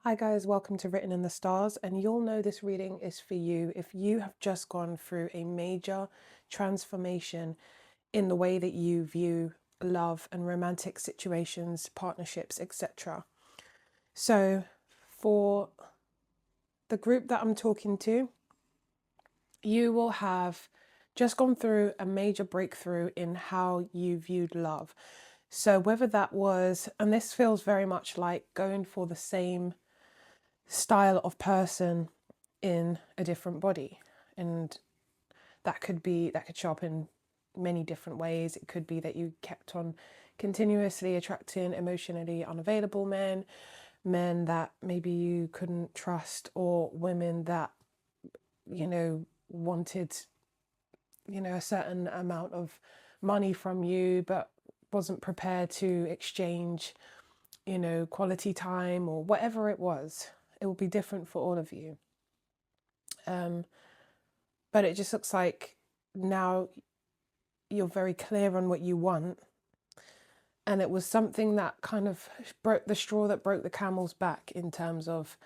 Hi guys, welcome to Written in the Stars, and you'll know this reading is for you if you have just gone through a major transformation in the way that you view love and romantic situations, partnerships, etc. So for the group that I'm talking to, you will have just gone through a major breakthrough in how you viewed love. So whether that was, and this feels very much like going for the same style of person in a different body, and that could show up in many different ways. It could be that you kept on continuously attracting emotionally unavailable men that maybe you couldn't trust, or women that wanted a certain amount of money from you but wasn't prepared to exchange quality time, or whatever it was. It will be different for all of you. But it just looks like now you're very clear on what you want. And it was something that kind of broke the straw that broke the camel's back, in terms of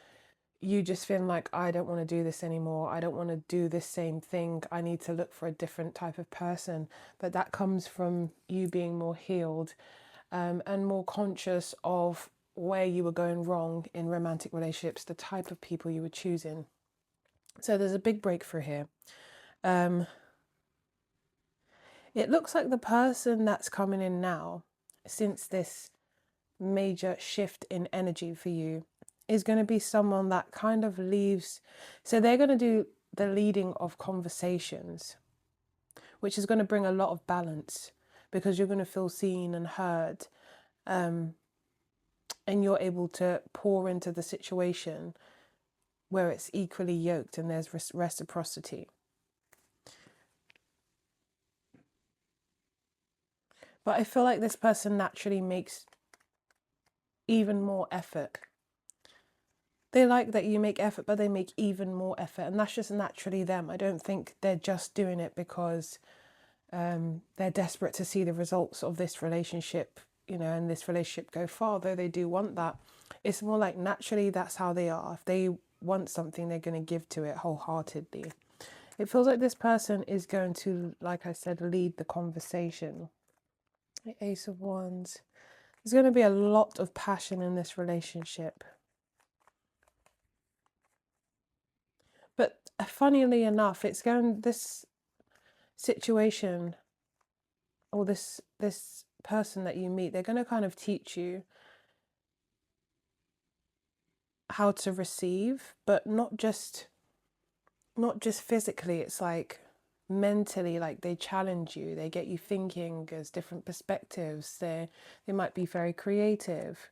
you just feeling like, I don't want to do this anymore. I don't want to do this same thing. I need to look for a different type of person. But that comes from you being more healed, and more conscious of where you were going wrong in romantic relationships, the type of people you were choosing. So there's a big breakthrough here. It looks like the person that's coming in now, since this major shift in energy for you, is going to be someone that kind of leaves. So they're going to do the leading of conversations, which is going to bring a lot of balance, because you're going to feel seen and heard, and you're able to pour into the situation where it's equally yoked and there's reciprocity. But I feel like this person naturally makes even more effort. They like that you make effort, but they make even more effort. And that's just naturally them. I don't think they're just doing it because they're desperate to see the results of this relationship, and this relationship go far, though they do want that. It's more like naturally that's how they are. If they want something, they're going to give to it wholeheartedly. It feels like this person is going to, like I said, lead the conversation. The Ace of Wands. There's going to be a lot of passion in this relationship. But funnily enough, this situation, or this person that you meet, they're going to kind of teach you how to receive, but not just physically. It's like mentally, like they challenge you, they get you thinking as different perspectives. They might be very creative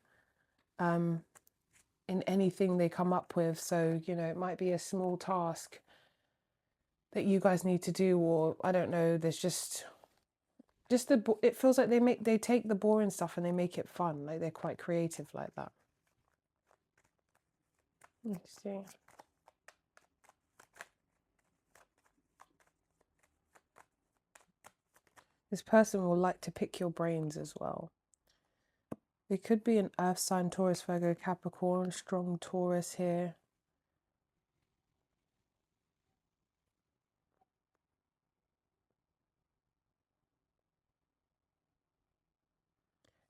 in anything they come up with. So it might be a small task that you guys need to do, or I don't know, there's just it feels like they take the boring stuff and they make it fun. Like they're quite creative like that. Let's see. This person will like to pick your brains as well. It could be an earth sign, Taurus, Virgo, Capricorn, strong Taurus here.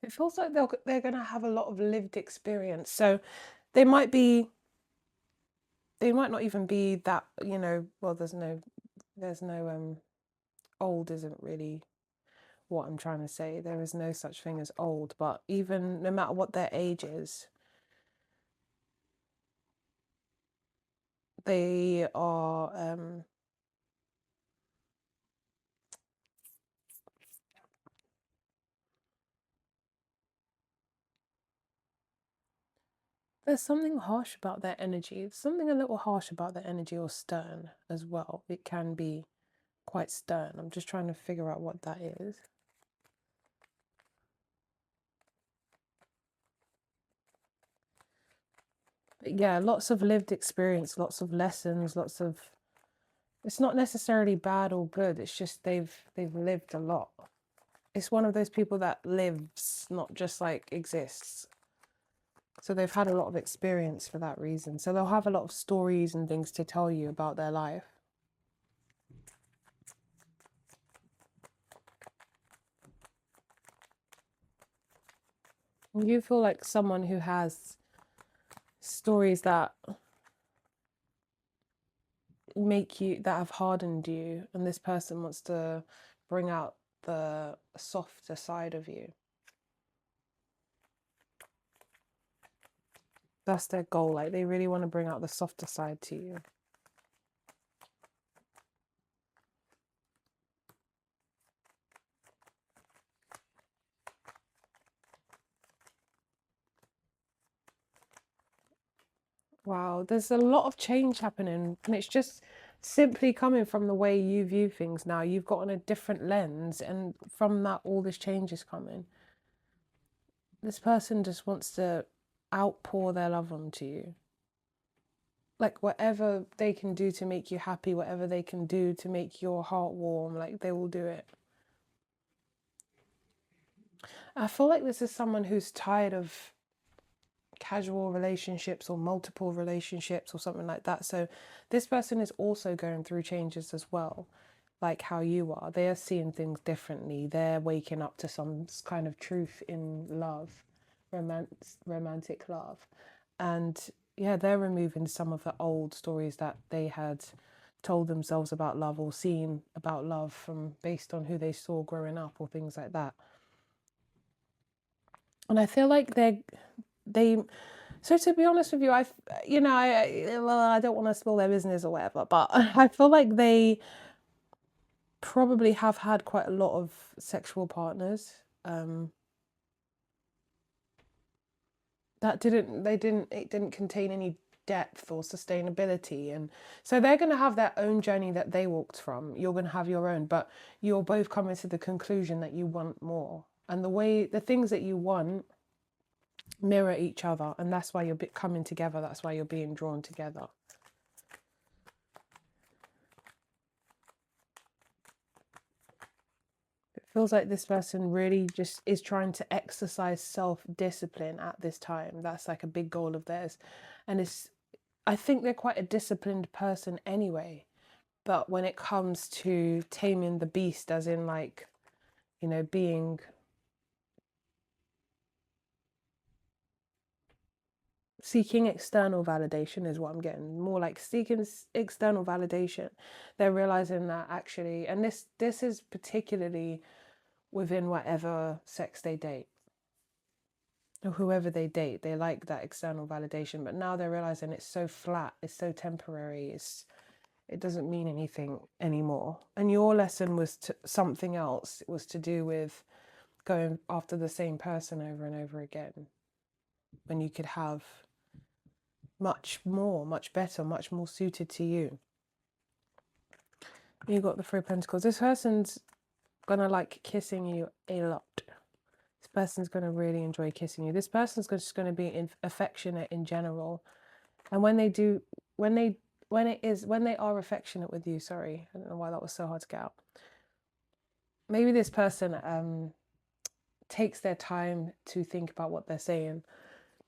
It feels like they're going to have a lot of lived experience. So they might not even be that, well, there's no old isn't really what I'm trying to say. There is no such thing as old, but even no matter what their age is, they are there's something harsh about their energy. There's something a little harsh about their energy, or stern as well. It can be quite stern. I'm just trying to figure out what that is. But yeah, lots of lived experience, lots of lessons, it's not necessarily bad or good. It's just they've lived a lot. It's one of those people that lives, not just like exists. So they've had a lot of experience for that reason. So they'll have a lot of stories and things to tell you about their life. You feel like someone who has stories that make you, that have hardened you, and this person wants to bring out the softer side of you. That's their goal. Like, they really want to bring out the softer side to you. Wow, there's a lot of change happening, and it's just simply coming from the way you view things now. You've gotten a different lens, and from that, all this change is coming. This person just wants to outpour their love onto you. Like, whatever they can do to make you happy, whatever they can do to make your heart warm, like, they will do it. I feel like this is someone who's tired of casual relationships or multiple relationships or something like that. So this person is also going through changes as well, like how you are. They are seeing things differently. They're waking up to some kind of truth in love, romantic love. And yeah, they're removing some of the old stories that they had told themselves about love or seen about love from based on who they saw growing up or things like that. And I feel like they so to be honest with you, I don't want to spill their business or whatever, but I feel like they probably have had quite a lot of sexual partners. It didn't contain any depth or sustainability, and so they're going to have their own journey that they walked from. You're going to have your own, but you're both coming to the conclusion that you want more, and the things that you want mirror each other, and that's why you're coming together. That's why you're being drawn together. It feels like this person really just is trying to exercise self-discipline at this time. That's like a big goal of theirs, and I think they're quite a disciplined person anyway, but when it comes to taming the beast, as in, like, being seeking external validation is what I'm getting. More like seeking external validation. They're realizing that actually, and this is particularly within whatever sex they date or whoever they date, they like that external validation. But now they're realizing it's so flat, it's so temporary, it doesn't mean anything anymore. And your lesson was something else. It was to do with going after the same person over and over again, when you could have much more, much better, much more suited to you. You got the Three of Pentacles. This person's gonna like kissing you a lot. This person's gonna really enjoy kissing you. This person's just gonna be affectionate in general. And when they are affectionate with you, sorry, I don't know why that was so hard to get out. Maybe this person takes their time to think about what they're saying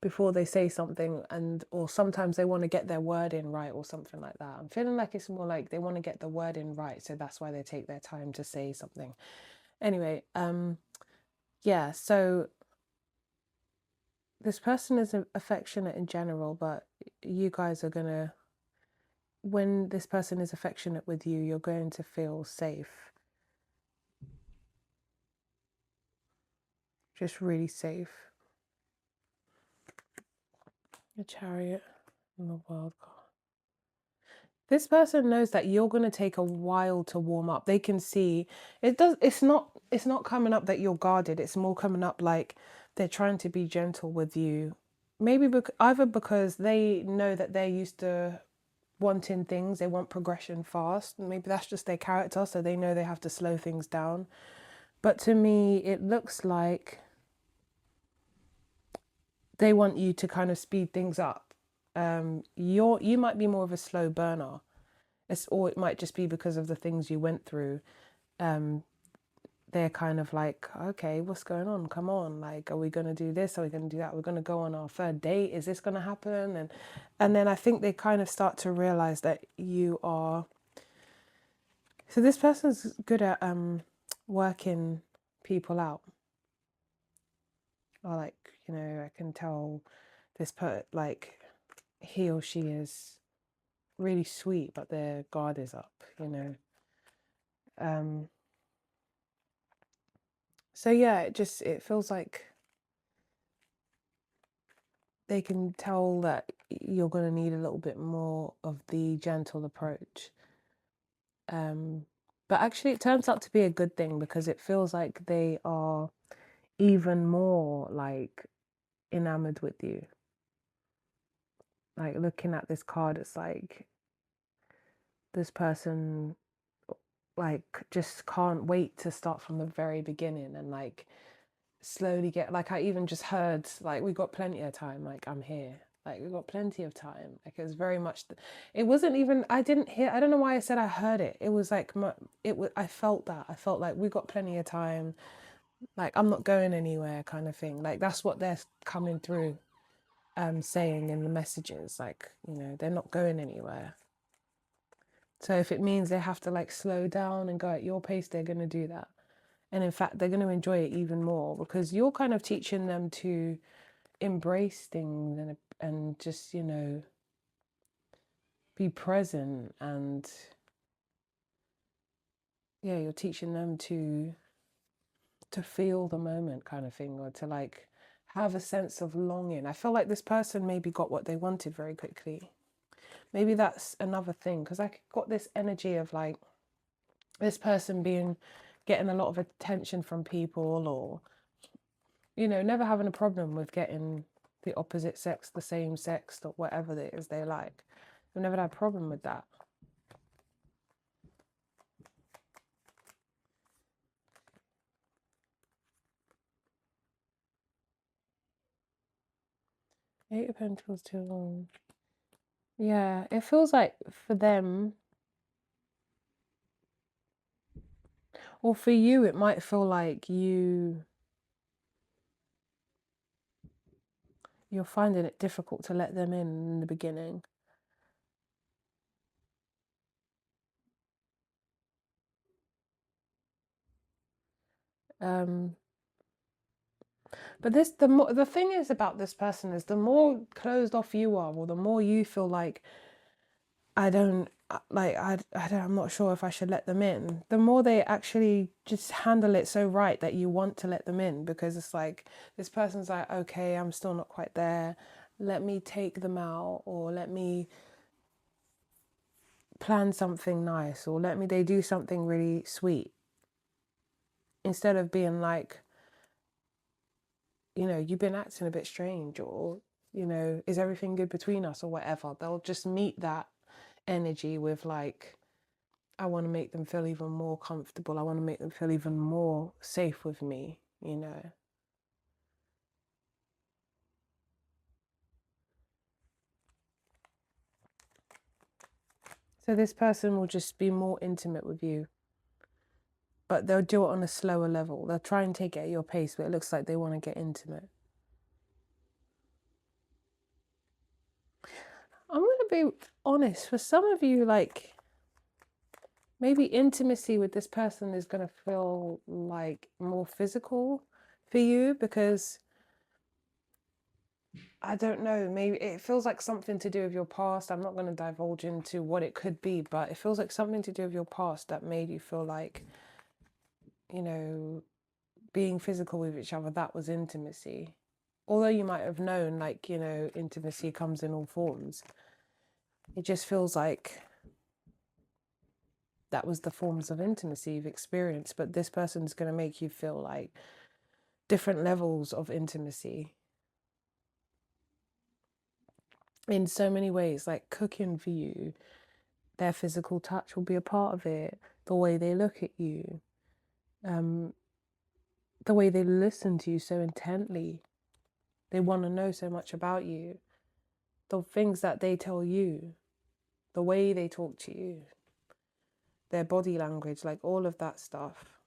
before they say something, or sometimes they want to get their word in right or something like that. I'm feeling like it's more like they want to get the word in right, so that's why they take their time to say something. Anyway, yeah, so this person is affectionate in general, but you guys are gonna, when this person is affectionate with you, you're going to feel safe. Just really safe. A Chariot and the World card. This person knows that you're going to take a while to warm up. They can see it's not coming up that you're guarded. It's more coming up like they're trying to be gentle with you. Maybe either because they know that they're used to wanting things, they want progression fast. Maybe that's just their character, so they know they have to slow things down. But to me, it looks like they want you to kind of speed things up. You might be more of a slow burner, or it might just be because of the things you went through. they're kind of like, okay, what's going on? Come on, like, are we going to do this? Are we going to do that? We're going to go on our third date. Is this going to happen? And then I think they kind of start to realize that you are. So this person's good at working people out. Or like, I can tell this like he or she is really sweet, but their guard is up, So yeah, it feels like they can tell that you're going to need a little bit more of the gentle approach. But actually it turns out to be a good thing, because it feels like they are even more like enamored with you. Like looking at this card, it's like this person like just can't wait to start from the very beginning and like slowly get, like, I even just heard like, we got plenty of time, like, I'm here, like, we got plenty of time. Like, it was very much it wasn't even, I didn't hear, I don't know why I said I heard it. It was like I felt like we got plenty of time, like, I'm not going anywhere, kind of thing. Like, that's what they're coming through saying in the messages, like, they're not going anywhere. So if it means they have to like slow down and go at your pace, they're going to do that. And in fact, they're going to enjoy it even more, because you're kind of teaching them to embrace things and just, be present. And yeah, you're teaching them to feel the moment, kind of thing, or to like have a sense of longing. I feel like this person maybe got what they wanted very quickly. Maybe that's another thing, because I got this energy of like this person getting a lot of attention from people, or never having a problem with getting the opposite sex, the same sex, or whatever it is they like. I've never had a problem with that. Eight of Pentacles too long. Yeah, it feels like for them, or for you, it might feel like you're finding it difficult to let them in the beginning. But the thing is about this person is, the more closed off you are, or the more you feel like, I'm not sure if I should let them in, the more they actually just handle it so right that you want to let them in, because it's like this person's like, okay, I'm still not quite there, let me take them out, or let me plan something nice, or they do something really sweet, instead of being like, you've been acting a bit strange, or is everything good between us, or whatever. They'll just meet that energy with like, I want to make them feel even more comfortable. I want to make them feel even more safe with me, So this person will just be more intimate with you, but they'll do it on a slower level. They'll try and take it at your pace, but it looks like they want to get intimate. I'm going to be honest, for some of you, like, maybe intimacy with this person is going to feel like more physical for you, because I don't know, maybe it feels like something to do with your past. I'm not going to divulge into what it could be, but it feels like something to do with your past that made you feel like, being physical with each other, that was intimacy. Although you might have known, like, intimacy comes in all forms. It just feels like that was the forms of intimacy you've experienced, but this person's going to make you feel like different levels of intimacy in so many ways. Like cooking for you, their physical touch will be a part of it, the way they look at you, the way they listen to you so intently. They want to know so much about you, the things that they tell you, the way they talk to you, their body language, like all of that stuff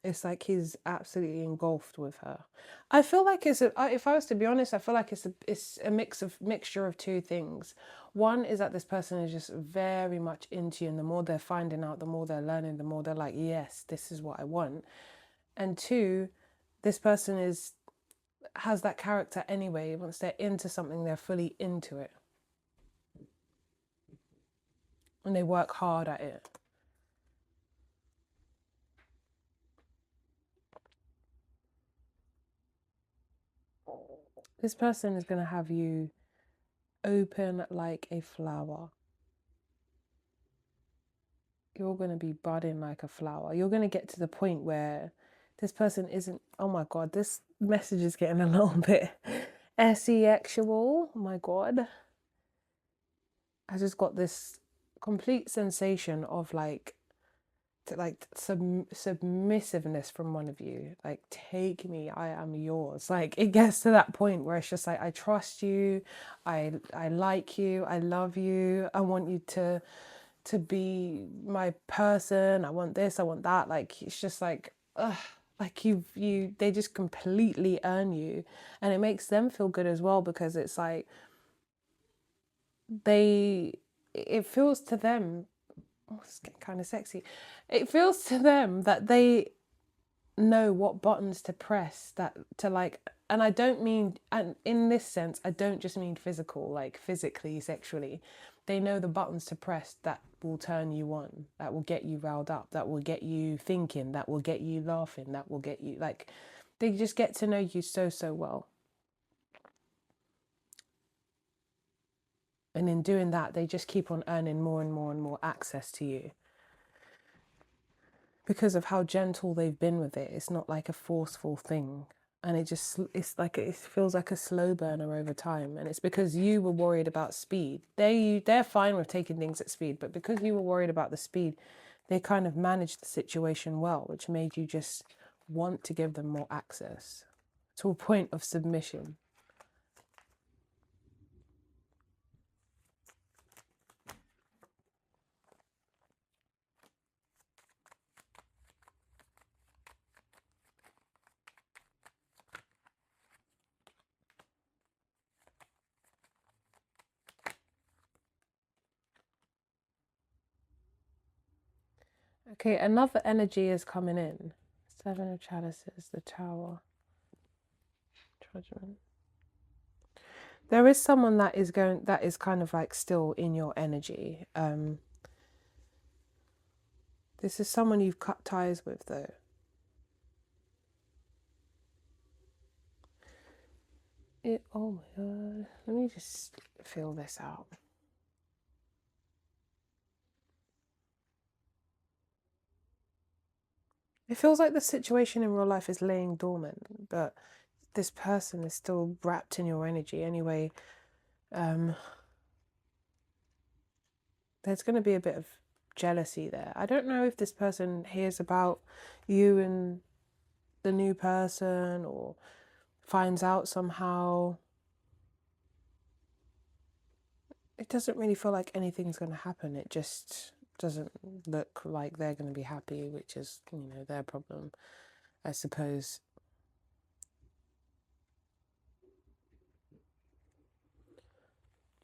It's like he's absolutely engulfed with her. I feel like if I was to be honest, I feel like it's a mixture of two things. One is that this person is just very much into you, and the more they're finding out, the more they're learning, the more they're like, yes, this is what I want. And two, this person has that character anyway. Once they're into something, they're fully into it. And they work hard at it. This person is going to have you open like a flower. You're going to be budding like a flower. You're going to get to the point where this person isn't, oh my God, this message is getting a little bit sexual. Oh my God. I just got this complete sensation of like submissiveness from one of you. Like, take me, I am yours. Like, it gets to that point where it's just like, I trust you, I like you, I love you, I want you to be my person, I want this, I want that. Like, it's just like, ugh, like they just completely earn you, and it makes them feel good as well, because it's like it feels to them, oh, it's getting kind of sexy, it feels to them that they know what buttons to press, that to like, and I don't mean, and in this sense I don't just mean physical, like physically, sexually. They know the buttons to press that will turn you on, that will get you riled up, that will get you thinking, that will get you laughing, that will get you like, they just get to know you so well. And in doing that, they just keep on earning more and more and more access to you, because of how gentle they've been with it. It's not like a forceful thing. And it's like, it feels like a slow burner over time. And it's because you were worried about speed. They're fine with taking things at speed, but because you were worried about the speed, they kind of managed the situation well, which made you just want to give them more access to a point of submission. Okay, another energy is coming in. Seven of Chalices, the Tower, Judgment. There is someone that is kind of like still in your energy. This is someone you've cut ties with, though. Oh my God. Let me just feel this out. It feels like the situation in real life is laying dormant, but this person is still wrapped in your energy anyway. There's going to be a bit of jealousy there. I don't know if this person hears about you and the new person, or finds out somehow. It doesn't really feel like anything's going to happen. It just doesn't look like they're going to be happy, which is, their problem, I suppose.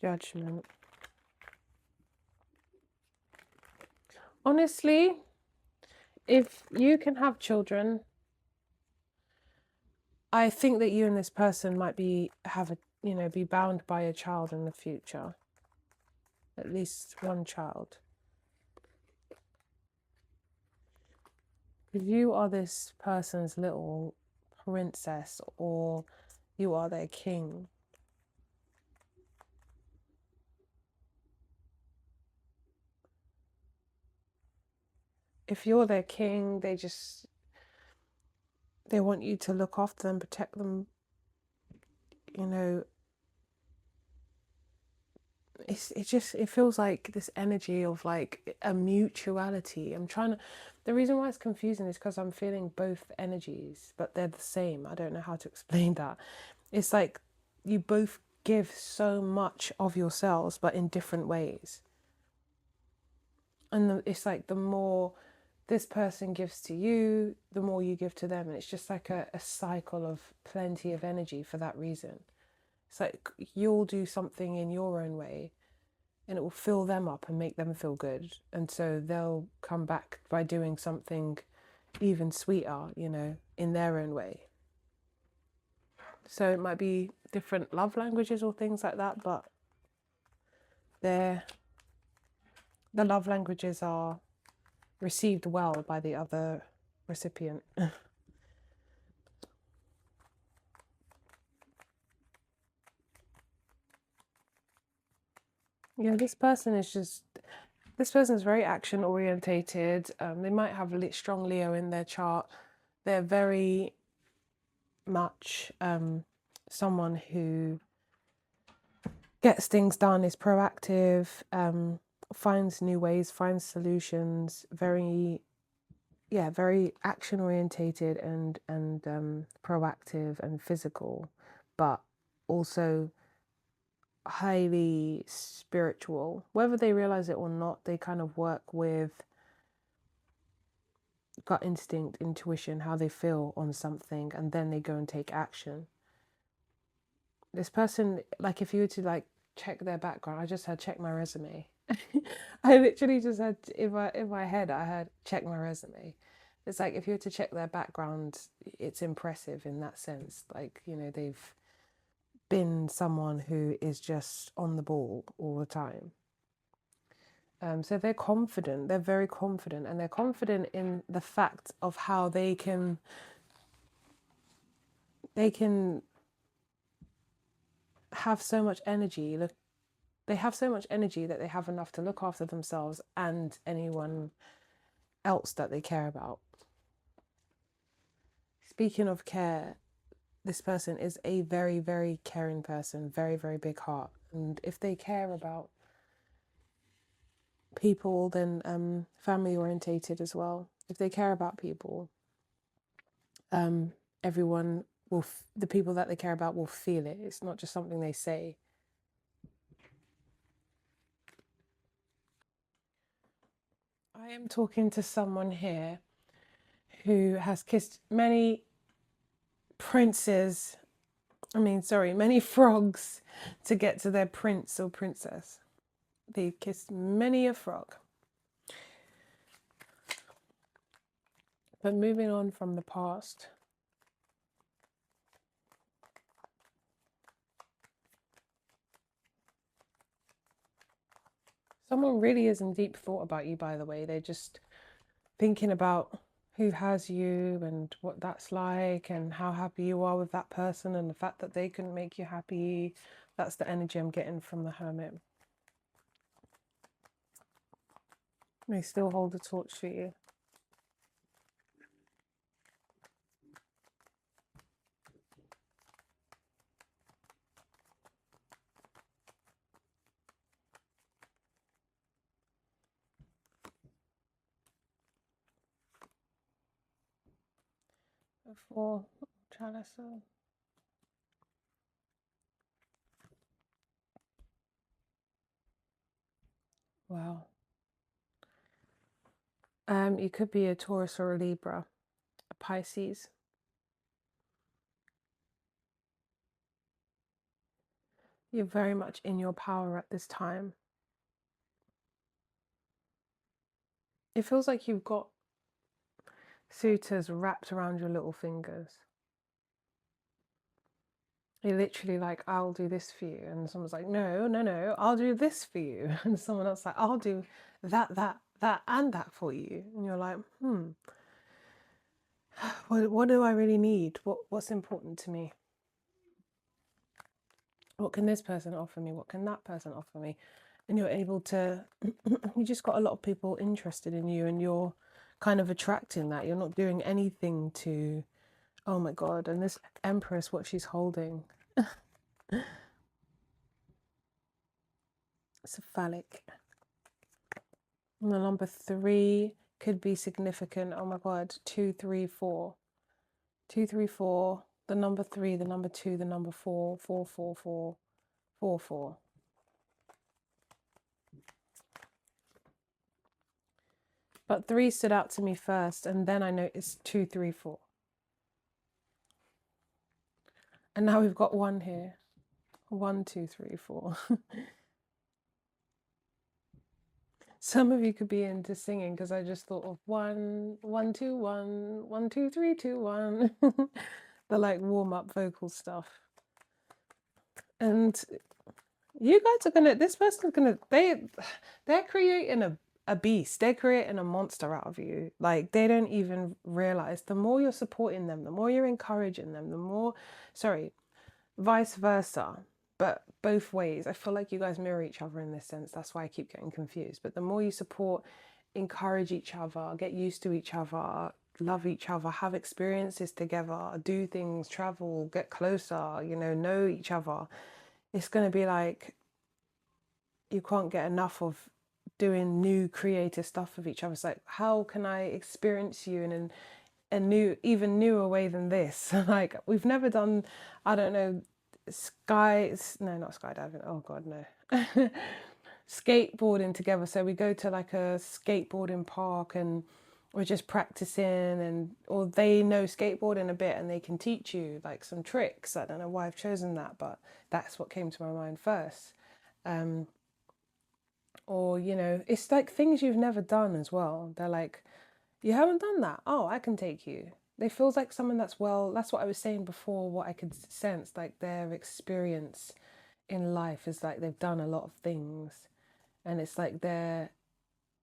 Judgment. Honestly, if you can have children, I think that you and this person might be bound by a child in the future. At least one child. If you are this person's little princess, or you are their king, if you're their king, they want you to look after them, protect them. It feels like this energy of like a mutuality. The reason why it's confusing is because I'm feeling both energies, but they're the same. I don't know how to explain that. It's like you both give so much of yourselves, but in different ways. And it's like the more this person gives to you, the more you give to them. And it's just like a cycle of plenty of energy for that reason. It's like you'll do something in your own way and it will fill them up and make them feel good. And so they'll come back by doing something even sweeter, you know, in their own way. So it might be different love languages or things like that, but the love languages are received well by the other recipient. Yeah, this person is very action orientated. They might have a strong Leo in their chart. They're very much someone who gets things done, is proactive, finds new ways, finds solutions, very action orientated and proactive and physical, but also highly spiritual. Whether they realize it or not, they kind of work with gut instinct, intuition, how they feel on something, and then they go and take action. This person, like if you were to like check their background, I just had check my resume. I literally just had in my head I had check my resume. It's like if you were to check their background, it's impressive in that sense. Like, you know, they've been someone who is just on the ball all the time. So they're confident, they're very confident, and they're confident in the fact of how they can have so much energy. Look, they have so much energy that they have enough to look after themselves and anyone else that they care about. Speaking of care, this person is a very, very caring person, very, very big heart. And if they care about people, then family orientated as well. If they care about people, everyone will, the people that they care about will feel it. It's not just something they say. I am talking to someone here who has kissed many many frogs to get to their prince or princess. They've kissed many a frog. But moving on from the past, someone really is in deep thought about you, by the way. They're just thinking about who has you and what that's like and how happy you are with that person and the fact that they couldn't make you happy. That's the energy I'm getting from the Hermit. They still hold the torch for you. Before Chalice. Wow. You could be a Taurus or a Libra, a Pisces. You're very much in your power at this time. It feels like you've got suitors wrapped around your little fingers. You're literally like, I'll do this for you. And someone's like, no, I'll do this for you. And someone else like, I'll do that, and that for you. And you're like, what do I really need? What's important to me? What can this person offer me? What can that person offer me? And you're able to, you just got a lot of people interested in you and you're kind of attracting that. You're not doing anything to, oh my God, and this Empress, what she's holding. It's a phallic. And the number 3 could be significant. Oh my God, 2, 3, 4. 2, 3, 4. The number 3, the number 2, the number 4, 4, 4, 4, 4, 4. But 3 stood out to me first, and then I noticed 2, 3, 4. And now we've got 1 here. 1, 2, 3, 4. Some of you could be into singing because I just thought of 1, 1, 2, 1, 1, 2, 3, 2, 1. The like warm-up vocal stuff. And you guys are gonna, this person's gonna, they're creating a beast. They're creating a monster out of you. Like, they don't even realize. The more you're supporting them, the more you're encouraging them, the more, sorry, vice versa, but both ways. I feel like you guys mirror each other in this sense. That's why I keep getting confused. But the more you support, encourage each other, get used to each other, love each other, have experiences together, do things, travel, get closer, you know each other, it's going to be like you can't get enough of doing new creative stuff with each other. It's like, how can I experience you in a new, even newer way than this? Like, we've never done, I don't know, no, not skydiving, oh god, no. Skateboarding together. So we go to like a skateboarding park and we're just practicing, and or they know skateboarding a bit and they can teach you like some tricks. I don't know why I've chosen that, but that's what came to my mind first. Or, you know, it's like things you've never done as well. They're like, you haven't done that? Oh, I can take you. They feels like someone that's, well, that's what I was saying before, what I could sense, like their experience in life is like they've done a lot of things, and it's like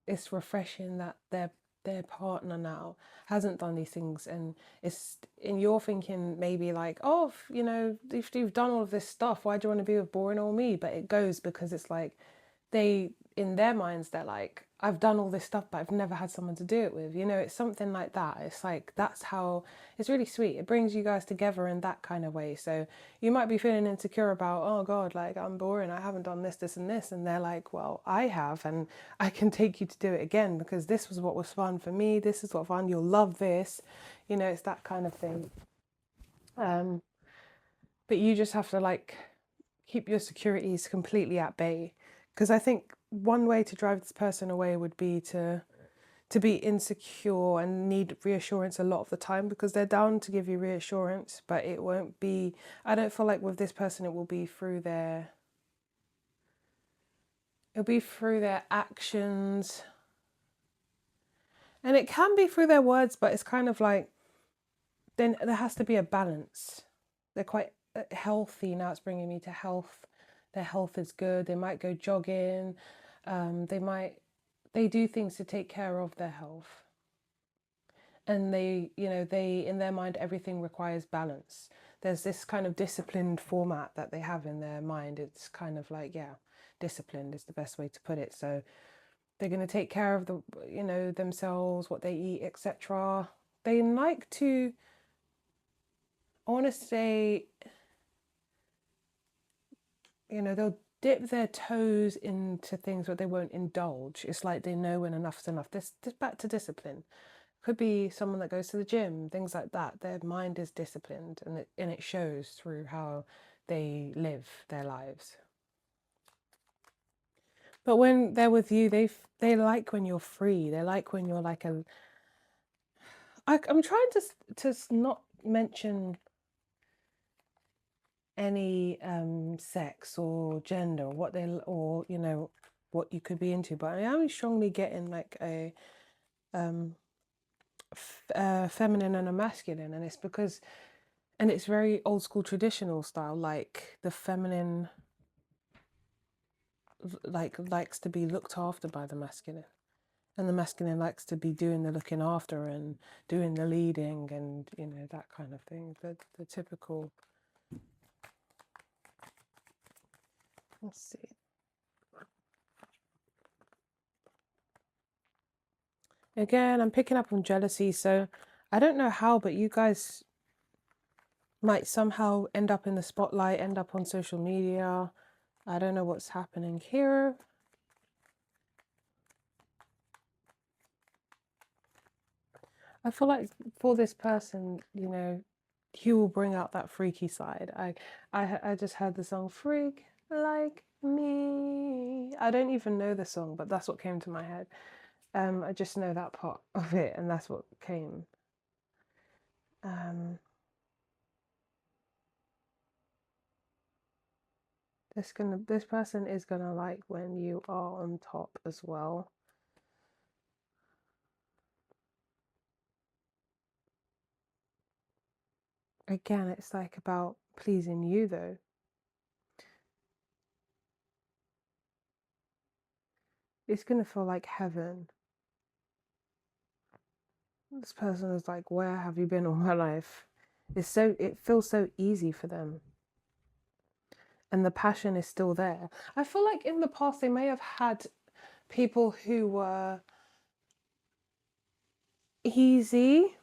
it's refreshing that their partner now hasn't done these things, and it's in your thinking maybe like, oh, you know, if you've done all of this stuff, why do you want to be with boring old me? But it goes because it's like they, in their minds, they're like, I've done all this stuff, but I've never had someone to do it with. You know, it's something like that. It's like, that's how, it's really sweet. It brings you guys together in that kind of way. So you might be feeling insecure about, oh God, like I'm boring, I haven't done this, this, and this. And they're like, well, I have, and I can take you to do it again because this was what was fun for me. This is what fun, you'll love this. You know, it's that kind of thing. But you just have to like keep your securities completely at bay. Because I think one way to drive this person away would be to be insecure and need reassurance a lot of the time, because they're down to give you reassurance, but it won't be, I don't feel like with this person it will be through their actions, and it can be through their words, but it's kind of like, then there has to be a balance. They're quite healthy now. It's bringing me to health. Their health is good. They might go jogging. They do things to take care of their health. And they, you know, in their mind, everything requires balance. There's this kind of disciplined format that they have in their mind. It's kind of like, yeah, disciplined is the best way to put it. So they're going to take care of themselves, what they eat, etc. They like to, I want to say, you know, they'll dip their toes into things but they won't indulge. It's like they know when enough's enough. This back to discipline. Could be someone that goes to the gym, things like that. Their mind is disciplined, and it shows through how they live their lives. But when they're with you, they like when you're free. They like when you're like I'm trying to not mention any sex or gender, or you know, what you could be into, but I am strongly getting like a feminine and a masculine, and it's because, and it's very old school traditional style, like the feminine likes to be looked after by the masculine, and the masculine likes to be doing the looking after and doing the leading, and you know, that kind of thing, the typical. Let's see. Again, I'm picking up on jealousy, so I don't know how, but you guys might somehow end up in the spotlight, end up on social media. I don't know what's happening here. I feel like for this person, you know, he will bring out that freaky side. I just heard the song "Freak Like Me." I don't even know the song, but that's what came to my head. I just know that part of it, and that's what came. This person is gonna like when you are on top as well. Again, it's like about pleasing you though. It's gonna feel like heaven. This person is like, where have you been all my life? It feels so easy for them. And the passion is still there. I feel like in the past they may have had people who were easy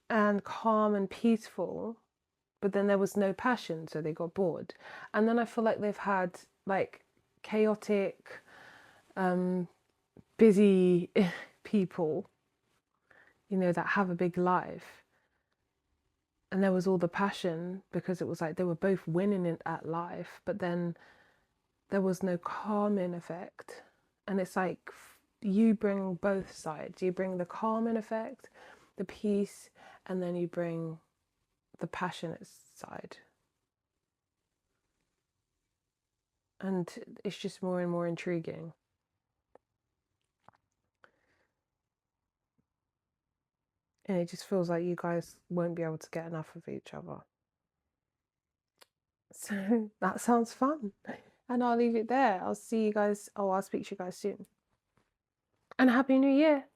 and calm and peaceful, but then there was no passion, so they got bored. And then I feel like they've had like chaotic, busy people, that have a big life. And there was all the passion because it was like they were both winning at life, but then there was no calming effect. And it's like you bring both sides. You bring the calming effect, the peace, and then you bring the passionate side. And it's just more and more intriguing. And it just feels like you guys won't be able to get enough of each other. So that sounds fun. And I'll leave it there. I'll speak to you guys soon. And Happy New Year.